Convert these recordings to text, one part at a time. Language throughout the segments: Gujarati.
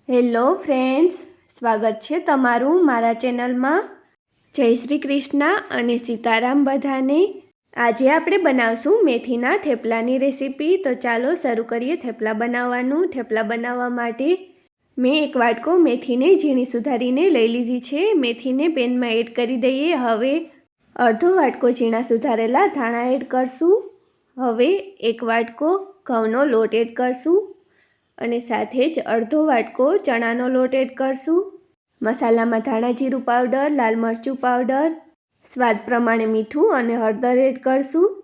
હેલો ફ્રેન્ડ્સ, સ્વાગત છે તમારું મારા ચેનલમાં। જય શ્રી કૃષ્ણ અને સીતારામ બધાને। આજે આપણે બનાવશું મેથીના થેપલાની રેસીપી। તો ચાલો શરૂ કરીએ થેપલા બનાવવાનું। થેપલા બનાવવા માટે મેં એક વાટકો મેથીને ઝીણી સુધારીને લઈ લીધી છે। મેથીને પેનમાં એડ કરી દઈએ। હવે અડધો વાટકો ઝીણા સુધારેલા ધાણા એડ કરશું। હવે એક વાટકો ઘઉંનો લોટ એડ કરશું અને સાથે જ અડધો વાટકો ચણાનો લોટ એડ કરશું। મસાલામાં ધાણા જીરું પાવડર, લાલ મરચું પાવડર, સ્વાદ પ્રમાણે મીઠું અને હળદર એડ કરશું।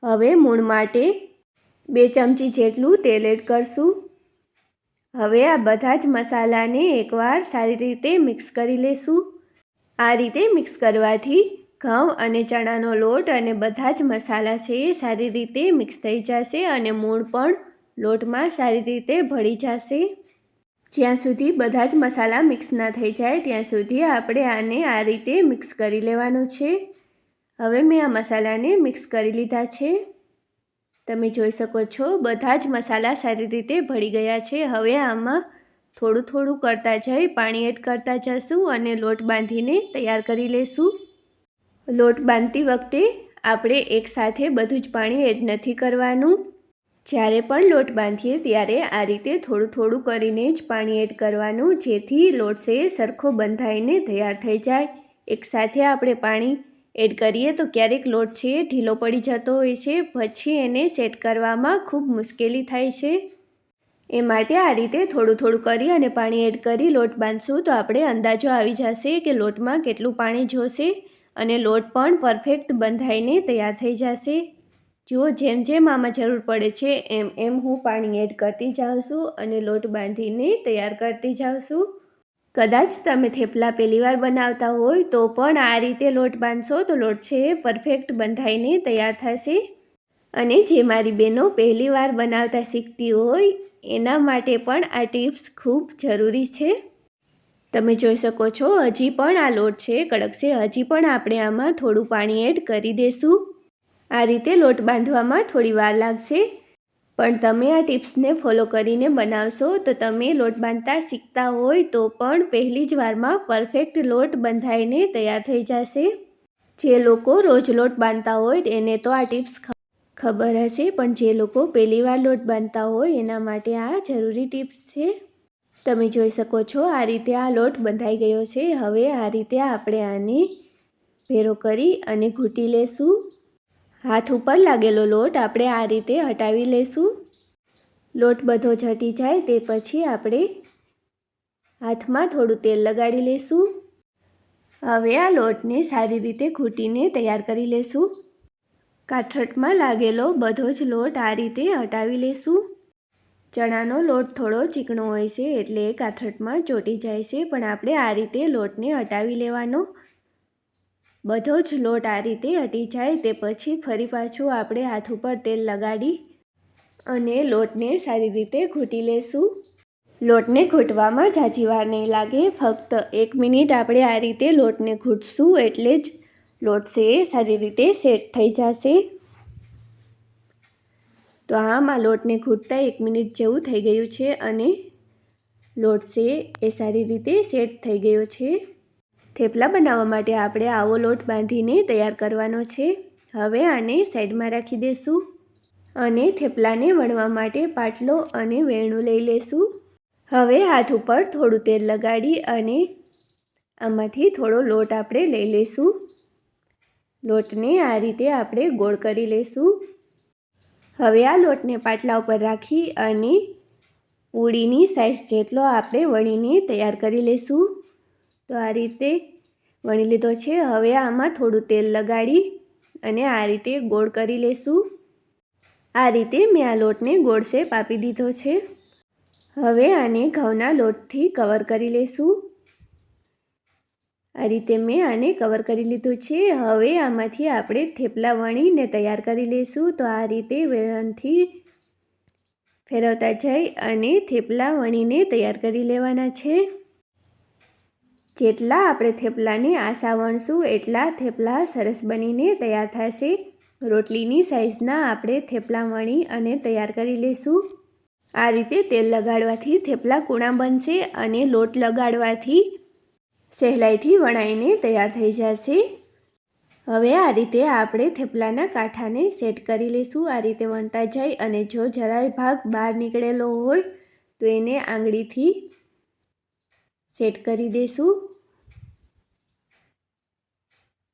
હવે મૂણ માટે 2 ચમચી જેટલું તેલ એડ કરશું। હવે આ બધા જ મસાલાને એકવાર સારી રીતે મિક્સ કરી લેશું। આ રીતે મિક્સ કરવાથી ઘઉં અને ચણાનો લોટ અને બધા જ મસાલા છે એ સારી રીતે મિક્સ થઈ જશે અને મૂળ પણ લોટમાં સારી રીતે ભળી જશે। જ્યાં સુધી બધા જ મસાલા મિક્સ ના થઈ જાય ત્યાં સુધી આપણે આને આ રીતે મિક્સ કરી લેવાનું છે। હવે મેં આ મસાલાને મિક્સ કરી લીધા છે। તમે જોઈ શકો છો બધા જ મસાલા સારી રીતે ભળી ગયા છે। હવે આમાં થોડું થોડું કરતા જઈ પાણી એડ કરતા જશું અને લોટ બાંધીને તૈયાર કરી લેશું। લોટ બાંધતી વખતે આપણે એકસાથે બધું જ પાણી એડ નથી કરવાનું। જ્યારે પણ લોટ બાંધીએ ત્યારે આ રીતે થોડું થોડું કરીને જ પાણી એડ કરવાનું, જેથી લોટ છે સરખો બંધાઈને તૈયાર થઈ જાય। એકસાથે આપણે પાણી એડ કરીએ તો ક્યારેક લોટ છે ઢીલો પડી જતો હોય છે, પછી એને સેટ કરવામાં ખૂબ મુશ્કેલી થાય છે। એ માટે આ રીતે થોડું થોડું કરી અને પાણી એડ કરી લોટ બાંધશું તો આપણે અંદાજો આવી જશે કે લોટમાં કેટલું પાણી જોશે અને લોટ પણ પરફેક્ટ બંધાઈને તૈયાર થઈ જશે। જો જેમ જેમ આમાં જરૂર પડે છે એમ એમ હું પાણી એડ કરતી જાઉં છું અને લોટ બાંધીને તૈયાર કરતી જાઉં છું। કદાચ તમે થેપલા પહેલીવાર બનાવતા હોય તો પણ આ રીતે લોટ બાંધશો તો લોટ છે એ પરફેક્ટ બંધાઈને તૈયાર થશે। અને જે મારી બહેનો પહેલીવાર બનાવતા શીખતી હોય એના માટે પણ આ ટિપ્સ ખૂબ જરૂરી છે। તમે જોઈ શકો છો હજી પણ આ લોટ છે કડક છે, હજી પણ આપણે આમાં થોડું પાણી એડ કરી દઈશું। આ રીતે લોટ બાંધવામાં થોડી વાર લાગશે, પણ તમે આ ટિપ્સને ફોલો કરીને બનાવશો તો તમે લોટ બાંધતા શીખતા હોય તો પણ પહેલી જ વારમાં પરફેક્ટ લોટ બંધાઈને તૈયાર થઈ જશે। જે લોકો રોજ લોટ બાંધતા હોય એને તો આ ટિપ્સ ખબર હશે, પણ જે લોકો પહેલીવાર લોટ બાંધતા હોય એના માટે આ જરૂરી ટિપ્સ છે। તમે જોઈ શકો છો આ રીતે આ લોટ બંધાઈ ગયો છે। હવે આ રીતે આપણે આને ભેરો કરી અને ઘૂંટી લેશું। હાથ ઉપર લાગેલો લોટ આપણે આ રીતે હટાવી લેશું। લોટ બધો છટી જાય તે પછી આપણે હાથમાં થોડું તેલ લગાડી લેશું। હવે આ લોટને સારી રીતે ઘૂંટીને તૈયાર કરી લેશું। કાથરટમાં લાગેલો બધો જ લોટ આ રીતે હટાવી લેશું। ચણાનો લોટ થોડો ચીકણો હોય છે એટલે કાથરટમાં ચોંટી જાય છે, પણ આપણે આ રીતે લોટને હટાવી લેવાનો। બધો જ લોટ આ રીતે હટી જાય તે પછી ફરી પાછું આપણે હાથ ઉપર તેલ લગાડી અને લોટને સારી રીતે ઘૂંટી લેશું। લોટને ઘૂંટવામાં ઝાઝી વાર નહીં લાગે, ફક્ત 1 મિનિટ આપણે આ રીતે લોટને ઘૂંટશું એટલે જ લોટ છે એ સારી રીતે સેટ થઈ જશે। તો આમાં લોટને ઘૂંટતા 1 મિનિટ જેવું થઈ ગયું છે અને લોટ છે એ સારી રીતે સેટ થઈ ગયો છે। થેપલા બનાવવા માટે આપણે આવો લોટ બાંધીને તૈયાર કરવાનો છે। હવે આને સાઈડમાં રાખી દઈશું અને થેપલાને વણવા માટે પાટલો અને વેણું લઈ લેશું। હવે હાથ ઉપર થોડું તેલ લગાડી અને આમાંથી થોડો લોટ આપણે લઈ લેશું। લોટને આ રીતે આપણે ગોળ કરી લેશું। હવે આ લોટને પાટલા ઉપર રાખી અને પૂરીની સાઈઝ જેટલો આપણે વણીને તૈયાર કરી લેશું। તો આ રીતે વણી લીધો છે। હવે આમાં થોડું તેલ લગાડી અને આ રીતે ગોળ કરી લેશું। આ રીતે મેં આ લોટને ગોળ શેપ આપી દીધો છે। હવે આને ઘઉંના લોટથી કવર કરી લેશું। આ રીતે મેં આને કવર કરી લીધું છે। હવે આમાંથી આપણે થેપલા વણીને તૈયાર કરી લઈશું। તો આ રીતે વેલણથી ફેરવતા જઈ અને થેપલા વણીને તૈયાર કરી લેવાના છે। જેટલા આપણે થેપલાને આછા વણશું એટલા થેપલા સરસ બનીને તૈયાર થશે। રોટલીની સાઈઝના આપણે થેપલા વણી અને તૈયાર કરી લઈશું। આ રીતે તેલ લગાડવાથી થેપલા કૂણા બનશે અને લોટ લગાડવાથી સહેલાઈથી વણાઈને તૈયાર થઈ જશે। હવે આ રીતે આપણે થેપલાના કાંઠાને સેટ કરી લઈશું। આ રીતે વણતા જાય અને જો જરાય ભાગ બહાર નીકળેલો હોય તો એને આંગળીથી સેટ કરી દઈશું।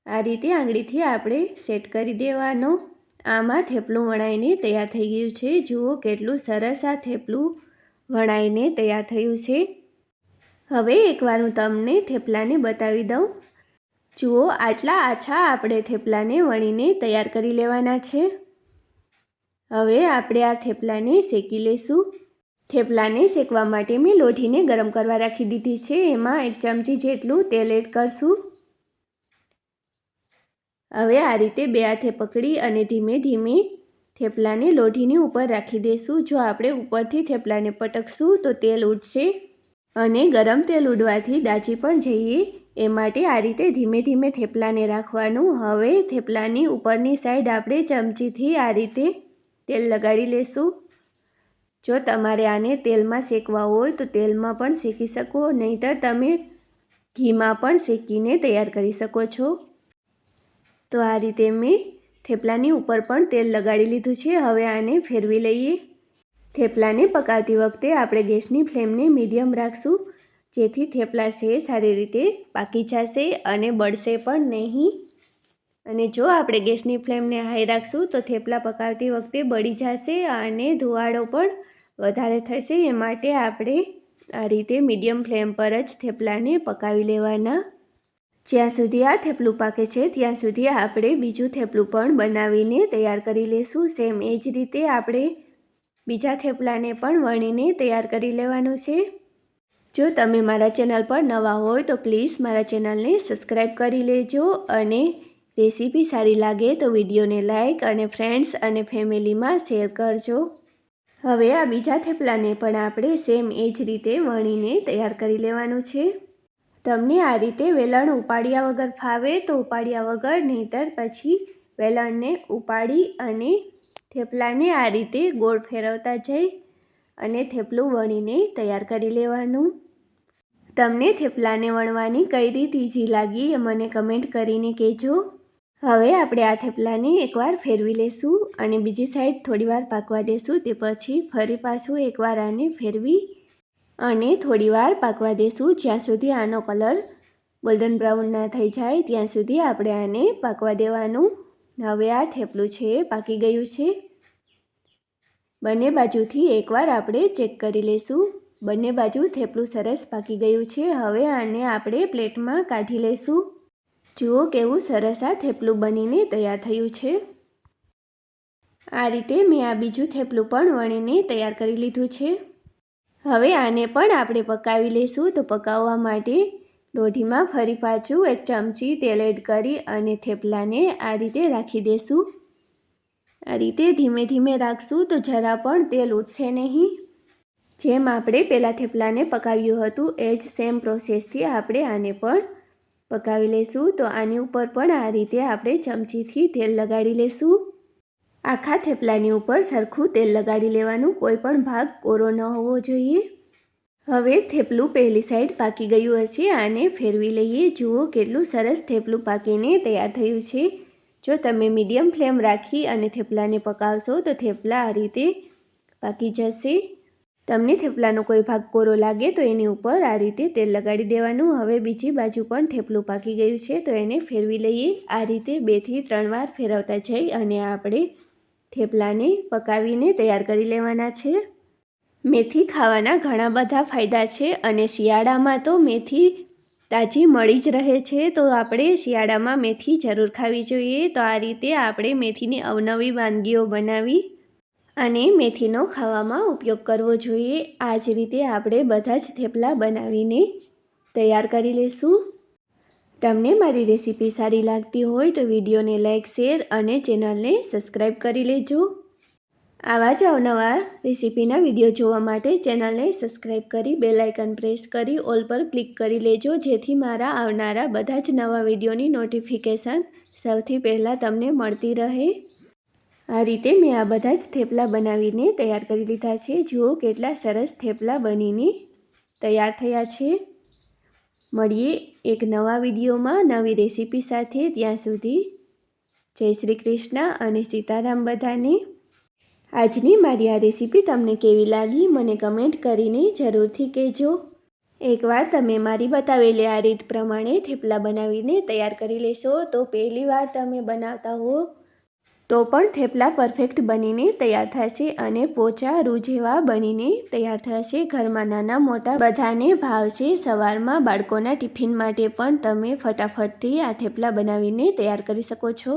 આ રીતે આંગળીથી આપણે સેટ કરી દેવાનો। આમાં થેપલું વણાઈને તૈયાર થઈ ગયું છે। જુઓ કેટલું સરસ આ થેપલું વણાઈને તૈયાર થયું છે। હવે એકવાર હું તમને થેપલાને બતાવી દઉં। જુઓ આટલા આછા આપણે થેપલાને વણીને તૈયાર કરી લેવાના છે। હવે આપણે આ થેપલાને શેકી લઈશું। થેપલાને શેકવા માટે મેં લોઢીને ગરમ કરવા રાખી દીધી છે। એમાં 1 ચમચી જેટલું તેલ એડ કરશું। હવે આ રીતે બે હાથે પકડી અને ધીમે ધીમે થેપલાને લોઢીની ઉપર રાખી દઈશું। જો આપણે ઉપરથી થેપલાને પટકશું તો તેલ ઉડશે અને ગરમ તેલ ઉડવાથી દાજી પણ જઈએ એ માટે આ રીતે ધીમે ધીમે થેપલાને રાખવાનું। હવે થેપલાની ઉપરની સાઈડ આપણે ચમચીથી આ રીતે તેલ લગાડી લેશું। જો તમારે આને તેલમાં શેકવા હોય તો તેલમાં પણ શેકી શકો, નહીંતર તમે ઘીમાં પણ શેકીને તૈયાર કરી શકો છો। તો આ રીતે મેં થેપલાની ઉપર પણ તેલ લગાડી લીધું છે। હવે આને ફેરવી લઈએ। થેપલાને પકાવતી વખતે આપણે ગેસની ફ્લેમને મીડિયમ રાખશું, જેથી થેપલા છે સારી રીતે પાકી જશે અને બળશે પણ નહીં। અને જો આપણે ગેસની ફ્લેમને હાઈ રાખશું તો થેપલા પકાવતી વખતે બળી જશે અને ધુવાળો પણ વધારે થશે। એ માટે આપણે આ રીતે મીડિયમ ફ્લેમ પર જ થેપલાને પકાવી લેવાના। જ્યાં સુધી આ થેપલું પાકે છે ત્યાં સુધી આપણે બીજું થેપલું પણ બનાવીને તૈયાર કરી લઈશું। સેમ એ જ રીતે આપણે બીજા થેપલાને પણ વણીને તૈયાર કરી લેવાનું છે। જો તમે મારા ચેનલ પર નવા હોય તો પ્લીઝ મારા ચેનલને સબસ્ક્રાઈબ કરી લેજો અને રેસીપી સારી લાગે તો વિડીયોને લાઇક અને ફ્રેન્ડ્સ અને ફેમિલીમાં શેર કરજો। હવે આ બીજા થેપલાને પણ આપણે સેમ એ જ રીતે વણીને તૈયાર કરી લેવાનું છે। તમને આ રીતે વેલણ ઉપાડ્યા વગર ફાવે તો ઉપાડ્યા વગર, નહીંતર પછી વેલણને ઉપાડી અને થેપલાને આ રીતે ગોળ ફેરવતા જઈ અને થેપલું વણીને તૈયાર કરી લેવાનું। તમને થેપલાને વણવાની કઈ રીત ઈઝી લાગી એ મને કમેન્ટ કરીને કહેજો। હવે આપણે આ થેપલાને એકવાર ફેરવી લેશું અને બીજી સાઈડ થોડીવાર પાકવા દેશું। તે પછી ફરી પાછું એકવાર આને ફેરવી અને થોડીવાર પાકવા દેશું, જ્યાં સુધી આનો કલર ગોલ્ડન બ્રાઉન ના થઈ જાય ત્યાં સુધી આપણે આને પાકવા દેવાનું। હવે આ થેપલું છે પાકી ગયું છે। બંને બાજુથી એકવાર આપણે ચેક કરી લઈશું। બંને બાજુ થેપલું સરસ પાકી ગયું છે। હવે આને આપણે પ્લેટમાં કાઢી લઈશું। જુઓ કેવું સરસ આ થેપલું બનીને તૈયાર થયું છે। આ રીતે મેં આ બીજું થેપલું પણ વણીને તૈયાર કરી લીધું છે। હવે આને પણ આપણે પકાવી લઈશું। તો પકાવવા માટે લોઢીમાં ફરી પાછું 1 ચમચી તેલ એડ કરી અને થેપલાને આ રીતે રાખી દઈશું। આ રીતે ધીમે ધીમે રાખશું તો જરા પણ તેલ ઉડશે નહીં। જેમ આપણે પહેલાં થેપલાને પકાવ્યું હતું એ જ સેમ પ્રોસેસથી આપણે આને પણ પકાવી લઈશું। તો આની ઉપર પણ આ રીતે આપણે ચમચીથી તેલ લગાડી લઈશું। આખા થેપલાની ઉપર સરખું તેલ લગાડી લેવાનું, કોઈ પણ ભાગ કોરો ન હોવો જોઈએ। હવે થેપલું પહેલી સાઈડ પાકી ગયું હશે, આને ફેરવી લઈએ। જુઓ કેટલું સરસ થેપલું પાકીને તૈયાર થયું છે। જો તમે મીડિયમ ફ્લેમ રાખી અને થેપલાને પકાવશો તો થેપલા આ રીતે પાકી જશે। તમને થેપલાનો કોઈ ભાગ કોરો લાગે તો એની ઉપર આ રીતે તેલ લગાડી દેવાનું। હવે બીજી બાજુ પણ થેપલું પાકી ગયું છે તો એને ફેરવી લઈએ। આ રીતે 2 થી 3 વાર ફેરવતા જઈ અને આપણે થેપલાને પકાવીને તૈયાર કરી લેવાના છે। મેથી ખાવાના ઘણા બધા ફાયદા છે અને શિયાળામાં તો મેથી તાજી મળી જ રહે છે, તો આપણે શિયાળામાં મેથી જરૂર ખાવી જોઈએ। તો આ રીતે આપણે મેથીની અવનવી વાનગીઓ બનાવી અને મેથીનો ખાવામાં ઉપયોગ કરવો જોઈએ। આ જ રીતે આપણે બધા જ થેપલા બનાવીને તૈયાર કરી લઈશું। તમને મારી રેસીપી સારી લાગતી હોય તો વિડીયોને લાઇક, શેર અને ચેનલને સબસ્ક્રાઈબ કરી લેજો। આવા જ અવનવા રેસીપીના વિડીયો જોવા માટે ચેનલને સબસ્ક્રાઈબ કરી બેલ આઇકન પ્રેસ કરી ઓલ પર ક્લિક કરી લેજો, જેથી મારા આવનારા બધા જ નવા વિડીયોની નોટિફિકેશન સૌથી પહેલાં તમને મળતી રહે। આ રીતે મેં આ બધા જ થેપલા બનાવીને તૈયાર કરી લીધા છે. જુઓ કેટલા સરસ થેપલા બનીને તૈયાર થયા છે. મળીએ એક નવા વિડીયોમાં નવી રેસીપી સાથે. ત્યાં સુધી જય શ્રી કૃષ્ણ અને સીતારામ બધાને. આજની મારી આ રેસીપી તમને કેવી લાગી મને કમેન્ટ કરીને જરૂરથી કહેજો. એકવાર તમે મારી બતાવેલી આ રીત પ્રમાણે થેપલા બનાવીને તૈયાર કરી લેશો તો પહેલી વાર તમે બનાવતા હો તો પણ થેપલા પરફેક્ટ બનીને તૈયાર થશે અને પોચા રૂ જેવા બનીને તૈયાર થશે. ઘરમાં નાના મોટા બધાને ભાવશે. સવારમાં બાળકોના ટિફિન માટે પણ તમે ફટાફટથી આ થેપલા બનાવીને તૈયાર કરી શકો છો.